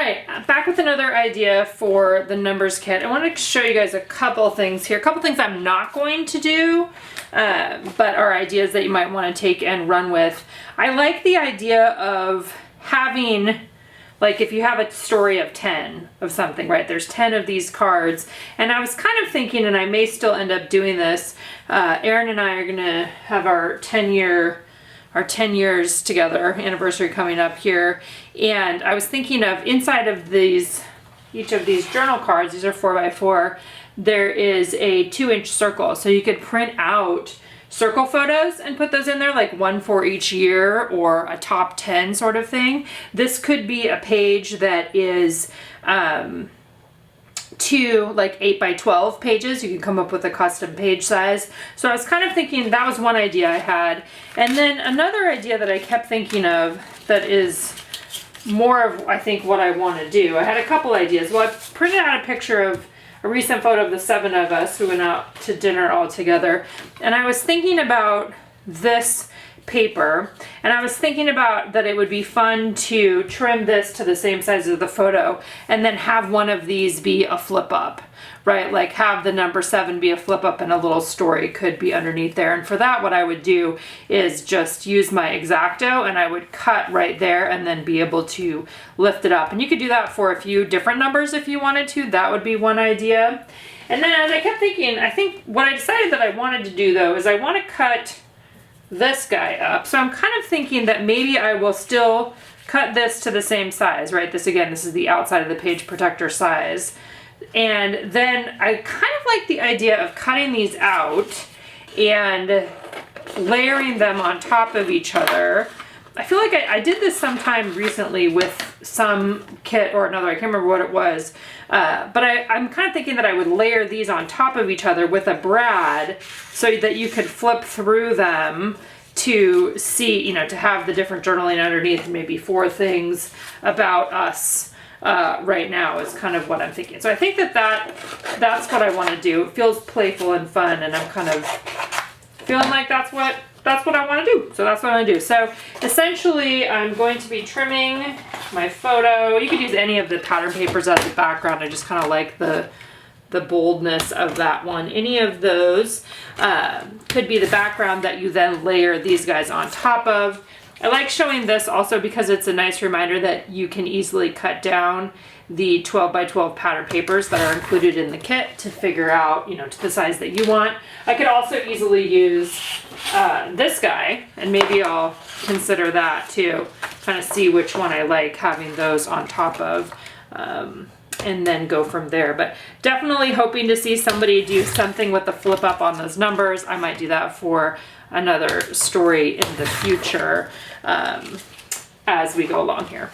right, back with another idea for the numbers kit. I want to show you guys a couple things here. A couple things I'm not going to do, but are ideas that you might want to take and run with. I like the idea of having, like if you have a story of 10 of something, right? There's 10 of these cards. And I was kind of thinking, and I may still end up doing this, Erin and I are going to have our 10 years together anniversary coming up here. And I was thinking of inside of each of these journal cards, these are 4x4, there is a 2-inch circle. So you could print out circle photos and put those in there, like one for each year or a top 10 sort of thing. This could be a page that is, 2 like 8x12 pages. You can come up with a custom page size. So I was kind of thinking that was one idea I had. And then another idea that I kept thinking of that is more of, I think, what I want to do. I had a couple ideas. Well, I printed out a picture of a recent photo of the 7 of us who went out to dinner all together. And I was thinking about this paper, and I was thinking about that it would be fun to trim this to the same size as the photo and then have one of these be a flip up, right? Like have the number 7 be a flip up and a little story could be underneath there. And for that, what I would do is just use my X-Acto and I would cut right there and then be able to lift it up. And you could do that for a few different numbers if you wanted to. That would be one idea. And then as I kept thinking, I think what I decided that I wanted to do though is I want to cut this guy up. So I'm kind of thinking that maybe I will still cut this to the same size, right? This is the outside of the page protector size. And then I kind of like the idea of cutting these out and layering them on top of each other. I feel like I did this sometime recently with some kit or another. I can't remember what it was. But I'm kind of thinking that I would layer these on top of each other with a brad so that you could flip through them to see, to have the different journaling underneath, maybe 4 things about us right now is kind of what I'm thinking. So I think that's what I want to do. It feels playful and fun, and I'm kind of feeling like that's what I want to do. So that's what I'm going to do. So essentially I'm going to be trimming my photo. You could use any of the pattern papers as the background. I just kind of like the boldness of that one. Any of those could be the background that you then layer these guys on top of. I like showing this also because it's a nice reminder that you can easily cut down the 12x12 pattern papers that are included in the kit to figure out, to the size that you want. I could also easily use this guy, and maybe I'll consider that too, kind of see which one I like having those on top of, and then go from there. But definitely hoping to see somebody do something with the flip up on those numbers. I might do that for another story in the future as we go along here.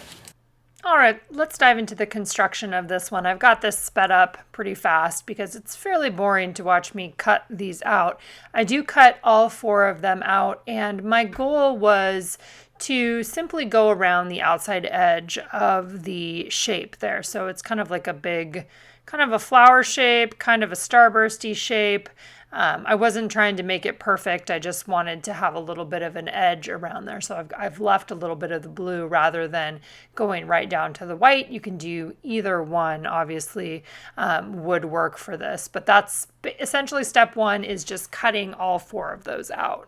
All right, let's dive into the construction of this one. I've got this sped up pretty fast because it's fairly boring to watch me cut these out. I do cut all 4 of them out, and my goal was to simply go around the outside edge of the shape there. So it's kind of like a big, kind of a flower shape, kind of a starbursty shape. I wasn't trying to make it perfect. I just wanted to have a little bit of an edge around there. So I've left a little bit of the blue rather than going right down to the white. You can do either one, obviously, would work for this. But that's essentially step 1 is just cutting all 4 of those out.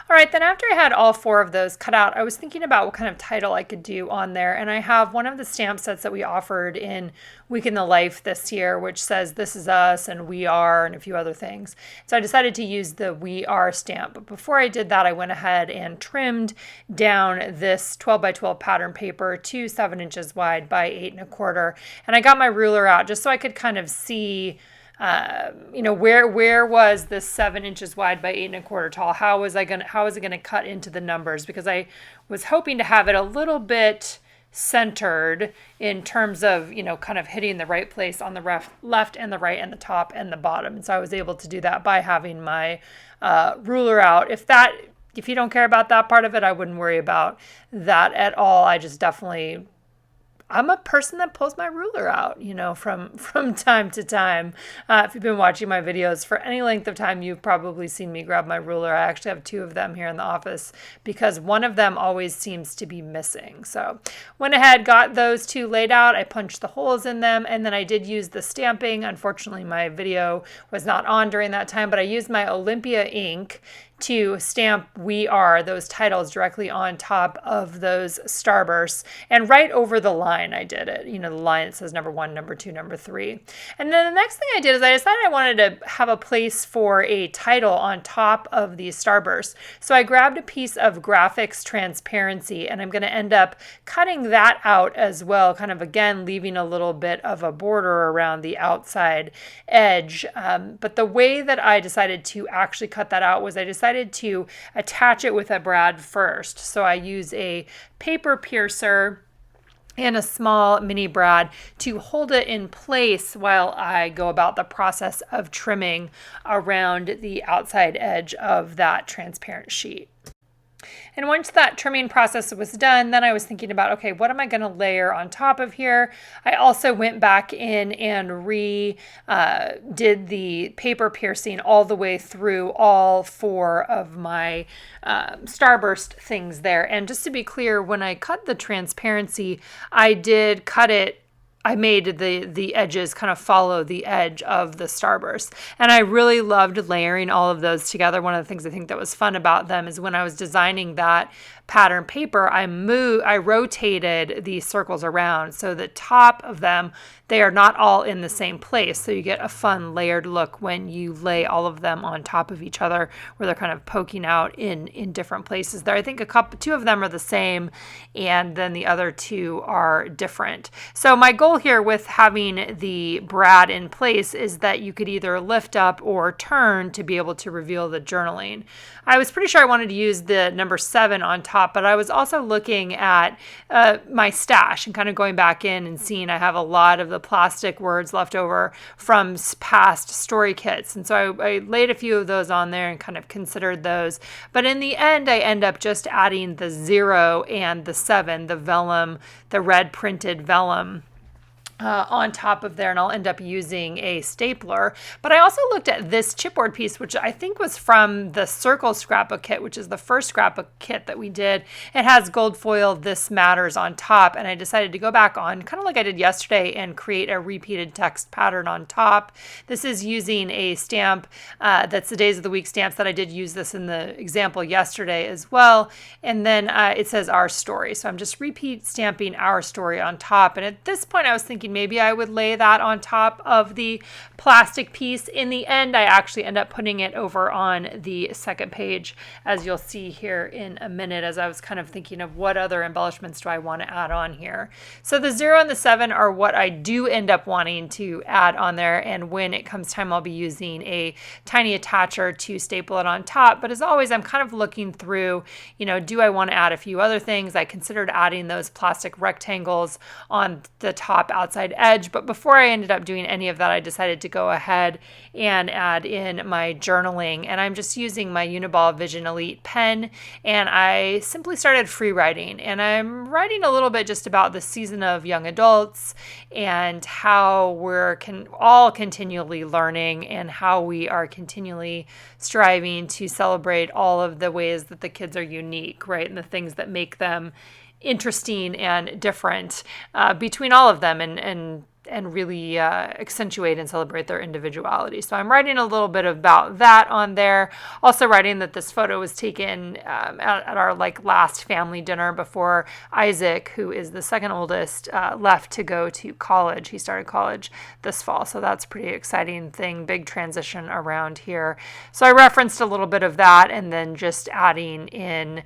All right, then after I had all 4 of those cut out, I was thinking about what kind of title I could do on there. And I have one of the stamp sets that we offered in Week in the Life this year, which says "This is us" and "We are" and a few other things. So I decided to use the "We are" stamp. But before I did that, I went ahead and trimmed down this 12x12 pattern paper to 7 inches wide by 8 1/4. And I got my ruler out just so I could kind of see where was this 7 inches wide by 8 1/4 tall? How is it going to cut into the numbers? Because I was hoping to have it a little bit centered in terms of, kind of hitting the right place on the left and the right and the top and the bottom. And so I was able to do that by having my ruler out. If you don't care about that part of it, I wouldn't worry about that at all. I'm a person that pulls my ruler out, from time to time. If you've been watching my videos for any length of time, you've probably seen me grab my ruler. I actually have 2 of them here in the office because one of them always seems to be missing. So went ahead, got those 2 laid out. I punched the holes in them, and then I did use the stamping. Unfortunately, my video was not on during that time, but I used my Olympia ink to stamp "We Are," those titles, directly on top of those starbursts, and right over the line I did it, the line that says number 1, number 2, number 3. And then the next thing I did is I decided I wanted to have a place for a title on top of these starbursts. So I grabbed a piece of graphics transparency, and I'm going to end up cutting that out as well, kind of again leaving a little bit of a border around the outside edge. But the way that I decided to actually cut that out was I decided to attach it with a brad first. So I use a paper piercer and a small mini brad to hold it in place while I go about the process of trimming around the outside edge of that transparent sheet. And once that trimming process was done, then I was thinking about, okay, what am I going to layer on top of here? I also went back in and did the paper piercing all the way through all 4 of my starburst things there. And just to be clear, when I cut the transparency, I did cut it. I made the edges kind of follow the edge of the starburst. And I really loved layering all of those together. One of the things I think that was fun about them is when I was designing that pattern paper, I rotated these circles around so the top of them, they are not all in the same place. So you get a fun layered look when you lay all of them on top of each other, where they're kind of poking out in different places there. I think 2 of them are the same, and then the other 2 are different. So my goal here with having the brad in place is that you could either lift up or turn to be able to reveal the journaling. I was pretty sure I wanted to use the number 7 on top, but I was also looking at my stash and kind of going back in and seeing I have a lot of the plastic words left over from past story kits. And so I laid a few of those on there and kind of considered those. But in the end, I end up just adding the 0 and the 7, the vellum, the red printed vellum, on top of there, and I'll end up using a stapler. But I also looked at this chipboard piece, which I think was from the Circle Scrapbook kit, which is the first scrapbook kit that we did. It has gold foil "This Matters" on top, and I decided to go back on, kind of like I did yesterday, and create a repeated text pattern on top. This is using a stamp that's the Days of the Week stamps that I did use this in the example yesterday as well. And then it says "Our Story." So I'm just repeat stamping "Our Story" on top. And at this point, I was thinking maybe I would lay that on top of the plastic piece. In the end, I actually end up putting it over on the second page, as you'll see here in a minute, as I was kind of thinking of what other embellishments do I want to add on here. So the 0 and the 7 are what I do end up wanting to add on there, and when it comes time, I'll be using a tiny attacher to staple it on top. But as always, I'm kind of looking through, do I want to add a few other things? I considered adding those plastic rectangles on the top outside edge, but before I ended up doing any of that, I decided to go ahead and add in my journaling, and I'm just using my Uniball Vision Elite pen, and I simply started free writing, and I'm writing a little bit just about the season of young adults and how we're all continually learning and how we are continually striving to celebrate all of the ways that the kids are unique, right, and the things that make them interesting and different between all of them, and really accentuate and celebrate their individuality. So I'm writing a little bit about that on there. Also writing that this photo was taken at our last family dinner before Isaac, who is the second oldest, left to go to college. He started college this fall, so that's a pretty exciting thing, big transition around here. So I referenced a little bit of that, and then just adding in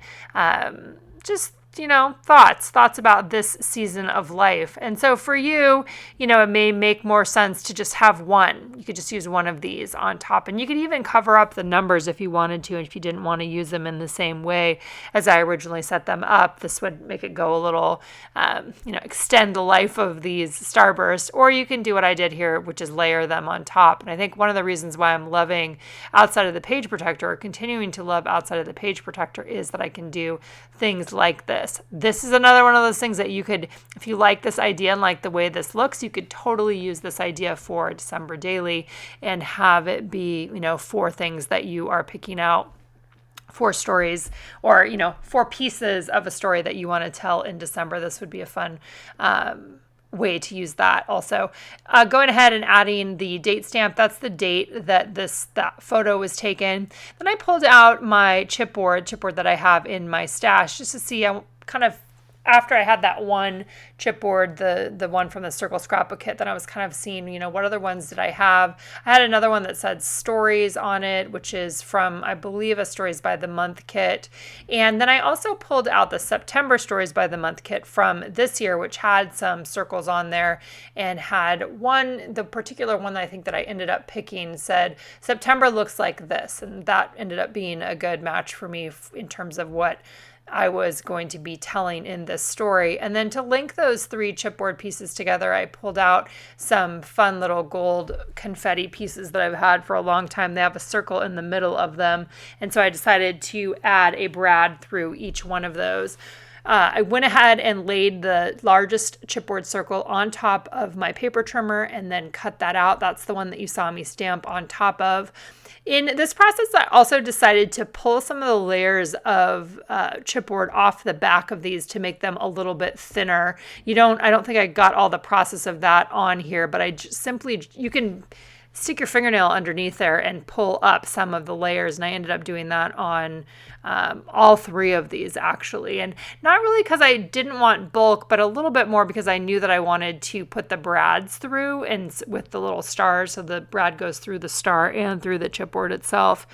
thoughts about this season of life. And so for you, it may make more sense to just have one. You could just use one of these on top, and you could even cover up the numbers if you wanted to, and if you didn't want to use them in the same way as I originally set them up. This would make it go a little, extend the life of these starbursts, or you can do what I did here, which is layer them on top. And I think one of the reasons why I'm loving Outside of the Page Protector, or continuing to love Outside of the Page Protector, is that I can do things like this. this. This is another one of those things that you could, if you like this idea and like the way this looks, you could totally use this idea for December daily and have it be, 4 things that you are picking out, 4 stories, or 4 pieces of a story that you want to tell in December. This would be a fun way to use that. Also, going ahead and adding the date stamp. That's the date that that photo was taken. Then I pulled out my chipboard that I have in my stash, just to see. I kind of, after I had that one chipboard, the one from the Circle Scrapbook kit, then I was kind of seeing, what other ones did I have? I had another one that said stories on it, which is from, I believe, a Stories by the Month kit. And then I also pulled out the September Stories by the Month kit from this year, which had some circles on there, and had the particular one that I think that I ended up picking said, September looks like this. And that ended up being a good match for me in terms of what I was going to be telling in this story. And then to link those 3 chipboard pieces together, I pulled out some fun little gold confetti pieces that I've had for a long time. They have a circle in the middle of them. And so I decided to add a brad through each one of those. I went ahead and laid the largest chipboard circle on top of my paper trimmer and then cut that out. That's the one that you saw me stamp on top of. In this process, I also decided to pull some of the layers of chipboard off the back of these to make them a little bit thinner. I don't think I got all the process of that on here, but you can stick your fingernail underneath there and pull up some of the layers. And I ended up doing that on all 3 of these, actually. And not really because I didn't want bulk, but a little bit more because I knew that I wanted to put the brads through, and with the little stars. So the brad goes through the star and through the chipboard itself.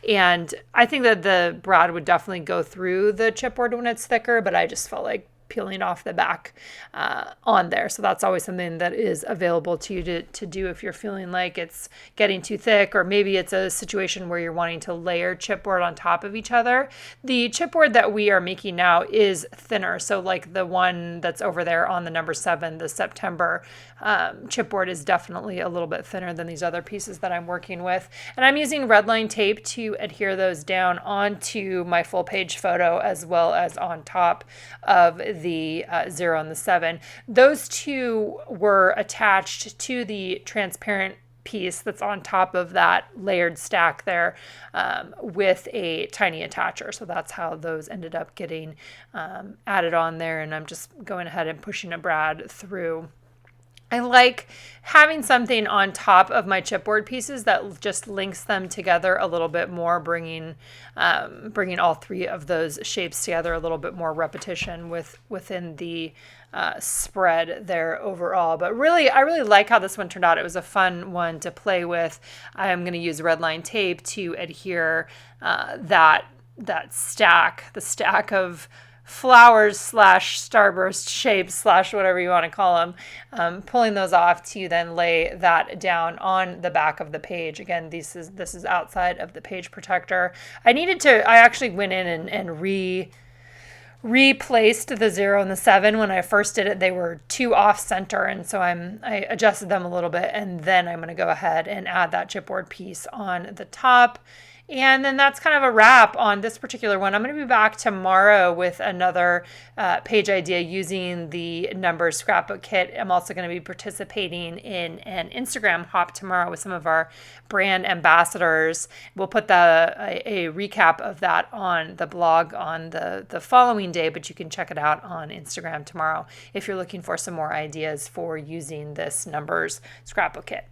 And I think that the brad would definitely go through the chipboard when it's thicker, but I just felt like peeling off the back on there. So that's always something that is available to you to do if you're feeling like it's getting too thick, or maybe it's a situation where you're wanting to layer chipboard on top of each other. The chipboard that we are making now is thinner. So like the one that's over there on the number 7, the September chipboard, is definitely a little bit thinner than these other pieces that I'm working with. And I'm using redline tape to adhere those down onto my full page photo, as well as on top of the 0 and the 7. Those 2 were attached to the transparent piece that's on top of that layered stack there with a tiny attacher. So that's how those ended up getting added on there. And I'm just going ahead and pushing a brad through. I like having something on top of my chipboard pieces that just links them together a little bit more, bringing all 3 of those shapes together, a little bit more repetition within the spread there overall. But really, I really like how this one turned out. It was a fun one to play with. I'm going to use redline tape to adhere the stack of flowers / starburst shapes / whatever you want to call them, pulling those off to then lay that down on the back of the page. Again, this is outside of the page protector. I actually went in and replaced the 0 and the 7. When I first did it, they were too off center, and so I adjusted them a little bit, and then I'm going to go ahead and add that chipboard piece on the top. And then that's kind of a wrap on this particular one. I'm going to be back tomorrow with another page idea using the Numbers Scrapbook kit. I'm also going to be participating in an Instagram hop tomorrow with some of our brand ambassadors. We'll put a recap of that on the blog on the following day, but you can check it out on Instagram tomorrow if you're looking for some more ideas for using this Numbers Scrapbook kit.